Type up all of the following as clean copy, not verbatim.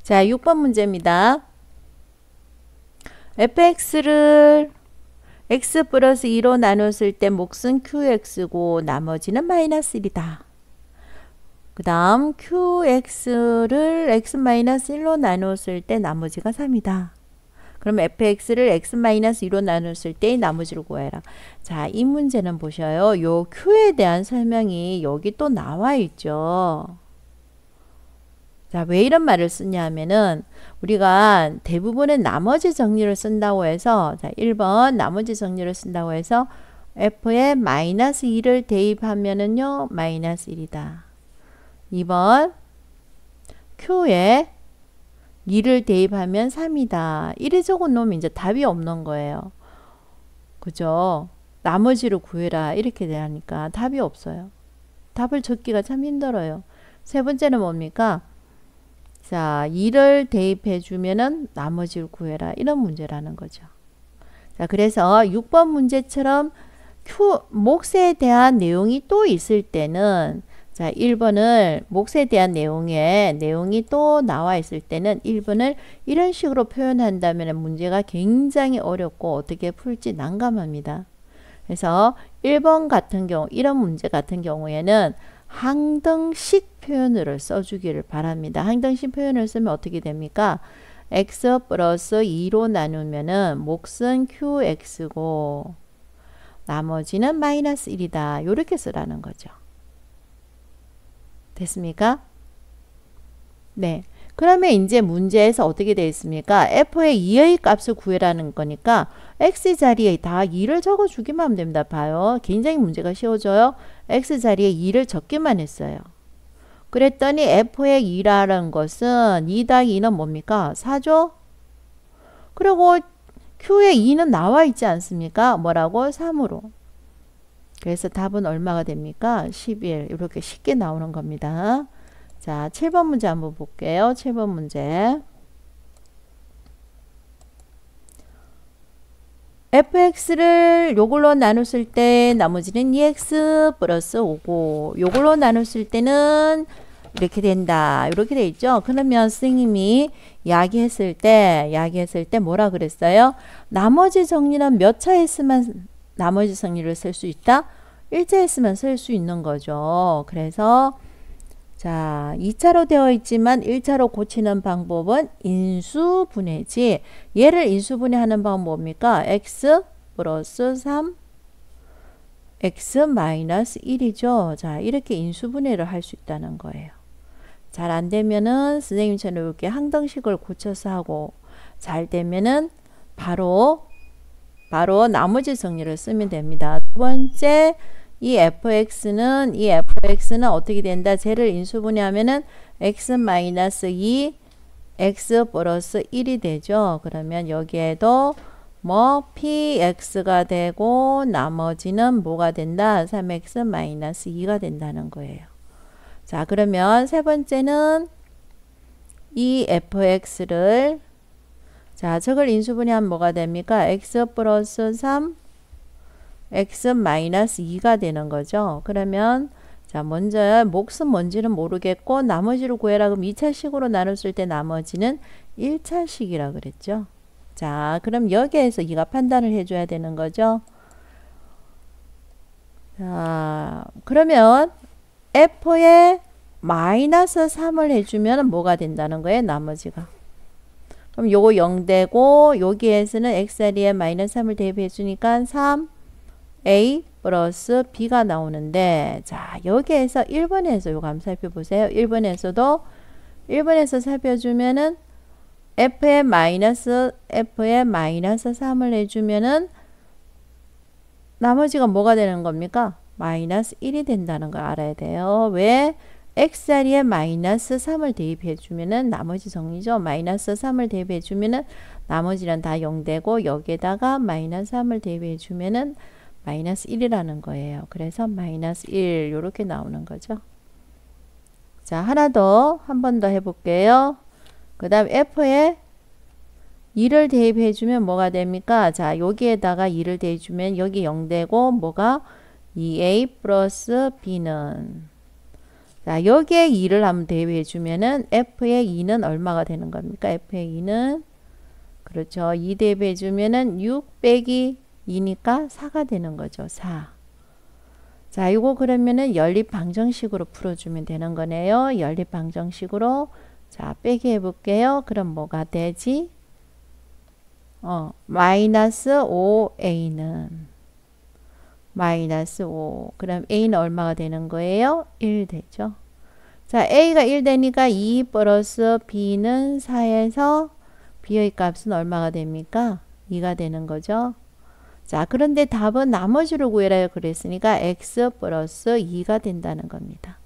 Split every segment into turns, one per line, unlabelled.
자, 6번 문제입니다. fx를 x 플러스 2로 나눴을 때 몫은 qx고 나머지는 마이너스 1이다. 그 다음 qx를 x 마이너스 1로 나눴을 때 나머지가 3이다. 그럼 fx를 x 마이너스 2로 나눴을 때의 나머지를 구해라. 자, 이 문제는 보셔요. 요 q에 대한 설명이 여기 또 나와 있죠. 자, 왜 이런 말을 쓰냐 하면은 우리가 대부분의 나머지 정리를 쓴다고 해서, 자, 1번 나머지 정리를 쓴다고 해서 f에 마이너스 2를 대입하면은요 마이너스 1이다. 2번 q에 2를 대입하면 3이다. 이래 적어 놓으면 이제 답이 없는 거예요. 그죠? 나머지를 구해라 이렇게 되니까 답이 없어요. 답을 적기가 참 힘들어요. 세 번째는 뭡니까? 자, 2를 대입해 주면은 나머지를 구해라 이런 문제라는 거죠. 자, 그래서 6번 문제처럼 몫에 대한 내용이 또 있을 때는, 자, 1번을 몫에 대한 내용이 또 나와 있을 때는 1번을 이런 식으로 표현한다면 문제가 굉장히 어렵고 어떻게 풀지 난감합니다. 그래서 1번 같은 경우, 이런 문제 같은 경우에는 항등식 표현을 써주기를 바랍니다. 항등식 표현을 쓰면 어떻게 됩니까? x 플러스 2로 나누면은 몫은 qx고 나머지는 마이너스 1이다. 이렇게 쓰라는 거죠. 됐습니까? 네. 그러면 이제 문제에서 어떻게 되어 있습니까? f의 2의 값을 구해라는 거니까 x 자리에 다 2를 적어주기만 하면 됩니다. 봐요. 굉장히 문제가 쉬워져요. x 자리에 2를 적기만 했어요. 그랬더니 f의 2라는 것은 2 더하기 2는 뭡니까? 4죠? 그리고 q의 2는 나와 있지 않습니까? 뭐라고? 3으로. 그래서 답은 얼마가 됩니까? 11. 이렇게 쉽게 나오는 겁니다. 자, 7번 문제 한번 볼게요. 7번 문제. fx를 요걸로 나눴을 때 나머지는 2x 플러스 5고 요걸로 나눴을 때는 이렇게 된다. 이렇게 돼 있죠. 그러면 선생님이 이야기했을 때 뭐라 그랬어요? 나머지 정리는 몇 차에 쓰면 나머지 정리를 쓸 수 있다? 1차에 쓰면 쓸 수 있는 거죠. 그래서 자, 2차로 되어 있지만 1차로 고치는 방법은 인수분해지. 얘를 인수분해하는 방법은 뭡니까? x 플러스 3 x 마이너스 1이죠. 자, 이렇게 인수분해를 할 수 있다는 거예요. 잘 안 되면은 선생님처럼 이렇게 항등식을 고쳐서 하고, 잘 되면은 바로 나머지 정리를 쓰면 됩니다. 두 번째, 이 fx는 어떻게 된다? 쟤를 인수분해하면은 x 마이너스 2 x 플러스 1이 되죠. 그러면 여기에도 뭐 px가 되고 나머지는 뭐가 된다? 3x 마이너스 2가 된다는 거예요. 자, 그러면 세 번째는 이 fx를, 자, 저걸 인수분해하면 뭐가 됩니까? x 플러스 3 x 마이너스 2가 되는 거죠. 그러면 자, 먼저 몫은 뭔지는 모르겠고 나머지를 구해라. 그럼 2차식으로 나눴을 때 나머지는 1차식이라 그랬죠. 자, 그럼 여기에서 이가 판단을 해줘야 되는 거죠. 자, 그러면 f에 마이너스 3을 해주면 뭐가 된다는 거예요? 나머지가. 그럼 요거 0 되고 여기에서는 x 자리에 마이너스 3을 대입해 주니까 3a 플러스 b가 나오는데, 자, 여기에서 1번에서 요거 한번 살펴보세요. 1번에서 살펴주면은 f에 마이너스 3을 해주면은 나머지가 뭐가 되는 겁니까? 마이너스 1이 된다는 걸 알아야 돼요. 왜? x 자리에 마이너스 3을 대입해 주면은 나머지 정리죠. 마이너스 3을 대입해 주면은 나머지는 다 0 되고 여기에다가 마이너스 3을 대입해 주면은 마이너스 1이라는 거예요. 그래서 마이너스 1 이렇게 나오는 거죠. 자, 하나 더, 한 번 더 해볼게요. 그 다음 f에 2를 대입해 주면 뭐가 됩니까? 자, 여기에다가 2를 대입해 주면 여기 0 되고 뭐가 2a 플러스 b는 자, 여기에 2를 한번 대입해 주면은 f의 2는 얼마가 되는 겁니까? f의 2는 그렇죠. 2 대입해 주면은 6 빼기 2니까 4가 되는 거죠. 4. 자, 이거 그러면은 연립 방정식으로 풀어주면 되는 거네요. 연립 방정식으로. 자, 빼기 해볼게요. 그럼 뭐가 되지? 마이너스 5a는 마이너스 5. 그럼 a는 얼마가 되는 거예요? 1 되죠. 자, a가 1 되니까 2 플러스 b는 4에서 b의 값은 얼마가 됩니까? 2가 되는 거죠. 자, 그런데 답은 나머지를 구해라 그랬으니까 x 플러스 2가 된다는 겁니다.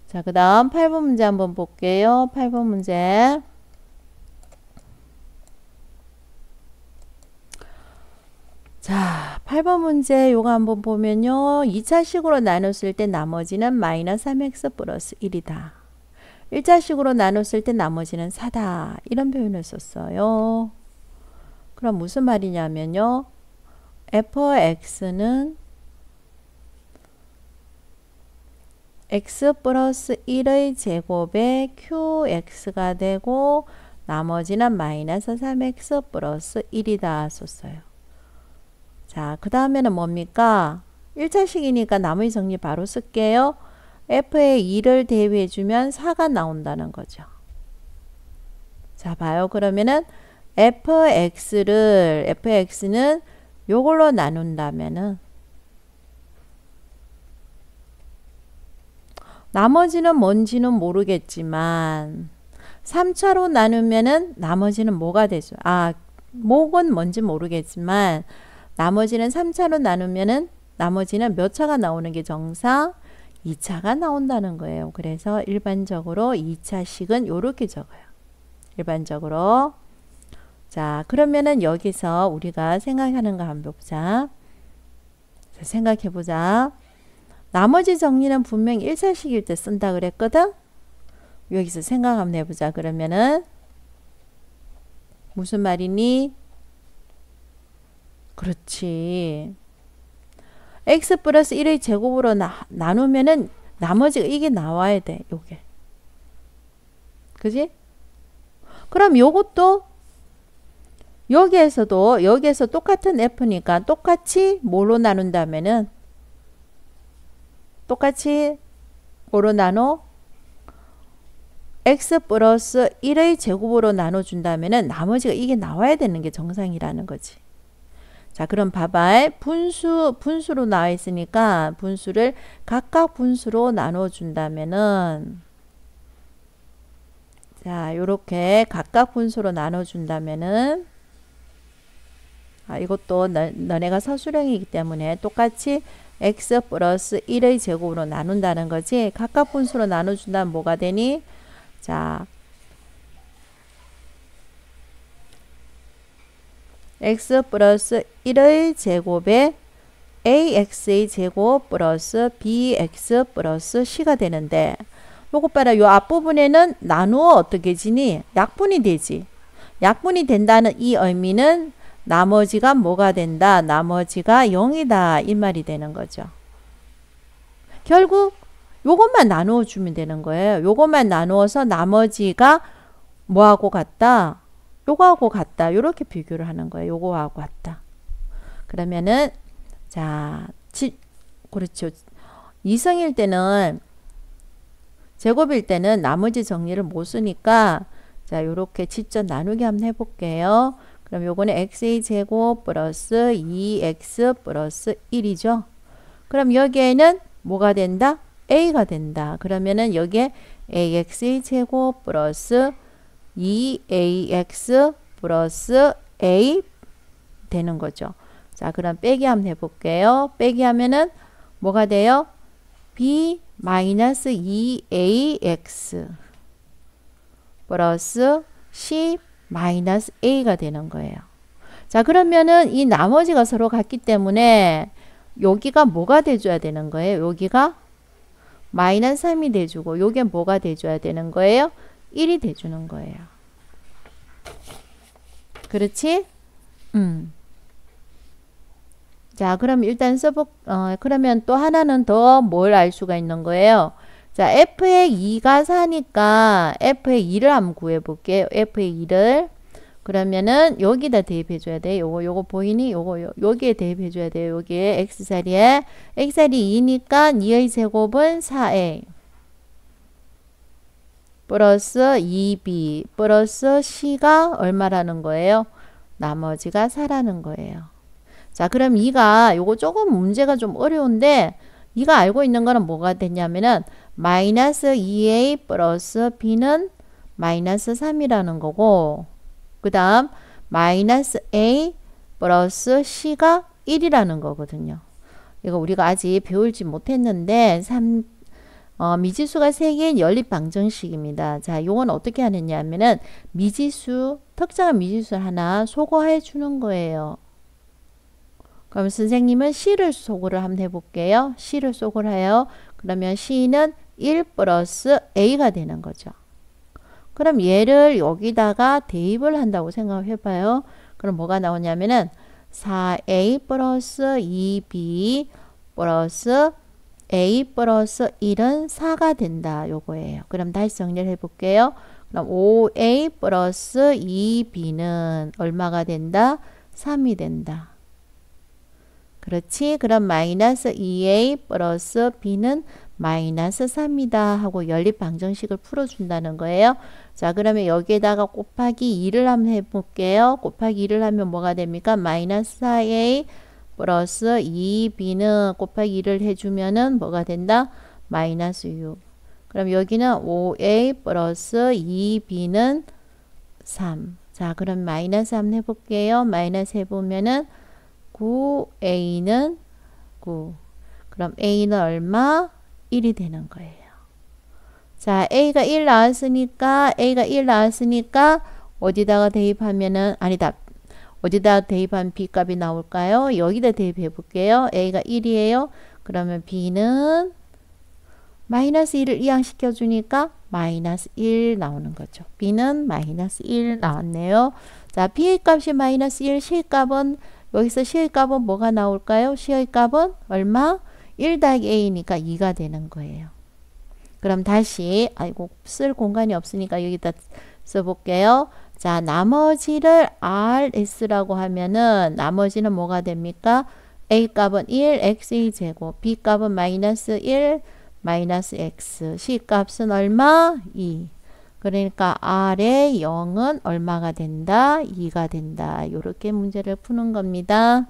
자, 그 다음 8번 문제 한번 볼게요. 8번 문제. 자, 8번 문제 요거 한번 보면요. 2차식으로 나눴을 때 나머지는 마이너스 3x 플러스 1이다. 1차식으로 나눴을 때 나머지는 4다. 이런 표현을 썼어요. 그럼 무슨 말이냐면요. fx는 x 플러스 1의 제곱에 qx가 되고 나머지는 마이너스 3x 플러스 1이다 썼어요. 자, 그 다음에는 뭡니까? 1차식이니까 나머지 정리 바로 쓸게요. f에 2를 대입해주면 4가 나온다는 거죠. 자, 봐요. 그러면은 fx는 요걸로 나눈다면은 나머지는 뭔지는 모르겠지만 3차로 나누면은 나머지는 뭐가 되죠? 목은 뭔지 모르겠지만 나머지는 3차로 나누면은 나머지는 몇 차가 나오는 게 정상? 2차가 나온다는 거예요. 그래서 일반적으로 2차식은 요렇게 적어요. 일반적으로. 자, 그러면은 여기서 우리가 생각하는 거 한번 보자. 자, 생각해 보자. 나머지 정리는 분명히 1차식일 때 쓴다 그랬거든? 여기서 생각 한번 해보자. 그러면은 무슨 말이니? 그렇지. x 플러스 1의 제곱으로 나누면은 나머지가 이게 나와야 돼. 요게. 그지? 그럼 요것도 여기에서 똑같은 f니까 똑같이 뭐로 나눈다면은 똑같이 뭐로 나눠? x 플러스 1의 제곱으로 나눠준다면은 나머지가 이게 나와야 되는 게 정상이라는 거지. 자, 그럼 봐봐. 분수로 나와 있으니까 분수를 각각 분수로 나눠준다면은 자, 요렇게 각각 분수로 나눠준다면은 이것도 너네가 서술형이기 때문에 똑같이 x 플러스 1의 제곱으로 나눈다는 거지. 각각 분수로 나눠준다면 뭐가 되니? 자, x 플러스 1의 제곱에 ax의 제곱 플러스 bx 플러스 c가 되는데 요거 봐라. 요 앞부분에는 나누어 어떻게 지니? 약분이 되지. 약분이 된다는 이 의미는 나머지가 뭐가 된다? 나머지가 0이다. 이 말이 되는 거죠. 결국 요것만 나누어 주면 되는 거예요. 요것만 나누어서 나머지가 뭐하고 같다? 요거하고 같다. 요렇게 비교를 하는 거예요. 요거하고 같다. 그러면은 자, 그렇죠. 이성일 때는 제곱일 때는 나머지 정리를 못 쓰니까 자, 요렇게 직접 나누기 한번 해볼게요. 그럼 요거는 x의 제곱 플러스 2x 플러스 1이죠. 그럼 여기에는 뭐가 된다? a가 된다. 그러면은 여기에 ax의 제곱 플러스 2ax 플러스 a 되는 거죠. 자, 그럼 빼기 한번 해볼게요. 빼기 하면은 뭐가 돼요? b 마이너스 2ax 플러스 c 마이너스 a가 되는 거예요. 자, 그러면은 이 나머지가 서로 같기 때문에 여기가 뭐가 돼줘야 되는 거예요? 여기가 마이너스 3이 돼주고 여기에 뭐가 돼줘야 되는 거예요? 1이 돼주는 거예요. 그렇지? 자, 그럼 일단 그러면 또 하나는 더 뭘 알 수가 있는 거예요? 자, f의 2가 4니까 f의 2를 한번 구해볼게요. f의 2를. 그러면은 여기다 대입해줘야 돼. 요거 보이니? 여기에 대입해줘야 돼요. 여기에 x자리에. x자리 2니까 2의 제곱은 4a. 플러스 2b. 플러스 c가 얼마라는 거예요? 나머지가 4라는 거예요. 자, 그럼 2가 요거 조금 문제가 좀 어려운데 2가 알고 있는 거는 뭐가 됐냐면은 마이너스 2a 플러스 b는 마이너스 3이라는 거고 그 다음 마이너스 a 플러스 c가 1이라는 거거든요. 이거 우리가 아직 배울지 못했는데 미지수가 3개인 연립방정식입니다. 자, 요건 어떻게 하느냐 하면은 미지수, 특정한 미지수를 하나 소거해 주는 거예요. 그럼 선생님은 C를 소거를 한번 해볼게요. C를 소거를 해요. 그러면 C는 1 플러스 A가 되는 거죠. 그럼 얘를 여기다가 대입을 한다고 생각을 해봐요. 그럼 뭐가 나오냐면은 4A 플러스 2B 플러스 A 플러스 1은 4가 된다. 요거예요. 그럼 다시 정리를 해볼게요. 그럼 5A 플러스 2B는 얼마가 된다? 3이 된다. 그렇지? 그럼 마이너스 2a 플러스 b는 마이너스 3이다 하고 연립방정식을 풀어준다는 거예요. 자, 그러면 여기에다가 곱하기 2를 한번 해볼게요. 곱하기 2를 하면 뭐가 됩니까? 마이너스 4a 플러스 2b는 곱하기 2를 해주면은 뭐가 된다? 마이너스 6. 그럼 여기는 5a 플러스 2b는 3. 자, 그럼 마이너스 한번 해볼게요. 마이너스 해보면은 9a는 9. 그럼 a는 얼마? 1이 되는 거예요. 자, a가 1 나왔으니까 어디다가 대입하면은 아니다. 어디다 대입하면 b 값이 나올까요? 여기다 대입해 볼게요. a가 1이에요. 그러면 b는 마이너스 1을 이항시켜 주니까 마이너스 1 나오는 거죠. b는 마이너스 1 나왔네요. 자, b의 값이 마이너스 1, c의 값은 여기서 C의 값은 뭐가 나올까요? C의 값은 얼마? 1 더하기 A니까 2가 되는 거예요. 그럼 다시 쓸 공간이 없으니까 여기다 써볼게요. 자, 나머지를 RS라고 하면은 나머지는 뭐가 됩니까? A 값은 1, X의 제곱, B 값은 마이너스 1, 마이너스 X, C 값은 얼마? 2. 그러니까 R의 0은 얼마가 된다? 2가 된다. 이렇게 문제를 푸는 겁니다.